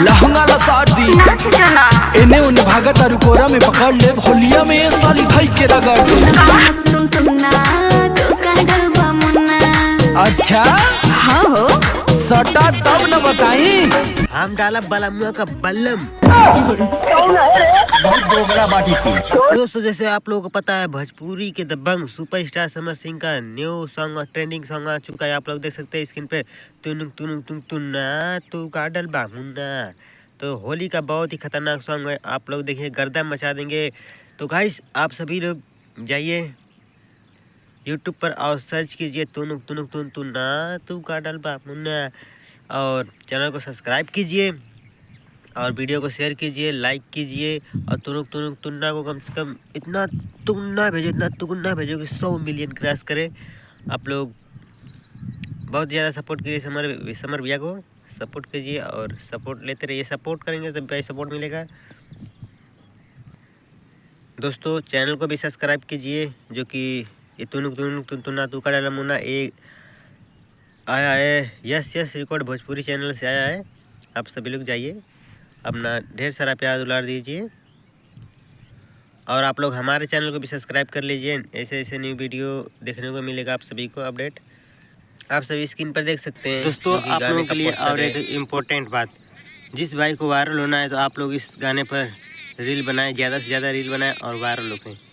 लहंगा ला शादी एने उन्हें भागा तारू कोरा में पकड़ ले होलिया में साली भाई के रगड़ दे। अच्छा हाँ हो सटा तब न बताई हम डाला बलमुआ का बल्लम। दोस्तों जैसे आप लोगों को पता है भोजपुरी के दबंग सुपरस्टार समर सिंह का न्यू सॉन्ग और ट्रेंडिंग सॉन्ग आ चुका है। आप लोग देख सकते हैं स्क्रीन पे तुनुक तुनुक तुम तुन्ना तू गाडल बामुन्ना। तो होली का बहुत ही खतरनाक सॉन्ग है, आप लोग देखिए गर्दा मचा देंगे। तो गाइस आप सभी लोग जाइए यूट्यूब पर और सर्च कीजिए तुनुक तुनुक तुन तुन्ना तू गाडल बामुन्ना और चैनल को सब्सक्राइब कीजिए और वीडियो को शेयर कीजिए, लाइक कीजिए और तुनुक तुनुक तुन्ना को कम से कम इतना तुन्ना भेजो, इतना तुन्ना भेजो कि 100 मिलियन क्रॉस करे। आप लोग बहुत ज़्यादा सपोर्ट कीजिए, समर भैया को सपोर्ट कीजिए और सपोर्ट लेते रहिए। सपोर्ट करेंगे तो भाई सपोर्ट मिलेगा। दोस्तों चैनल को भी सब्सक्राइब कीजिए जो कि ये तुनुक तुनुक तुन्ना तू का डाला मुन्ना एक आया है यस रिकॉर्ड भोजपुरी चैनल से आया है। आप सभी लोग जाइए अपना ढेर सारा प्यार दुलार दीजिए और आप लोग हमारे चैनल को भी सब्सक्राइब कर लीजिए। ऐसे ऐसे न्यू वीडियो देखने को मिलेगा आप सभी को अपडेट। आप सभी स्क्रीन पर देख सकते हैं। दोस्तों आप लोगों के लिए और एक इम्पोर्टेंट बात, जिस भाई को वायरल होना है तो आप लोग इस गाने पर रील बनाएं, ज़्यादा से ज़्यादा रील बनाएं और वायरल होके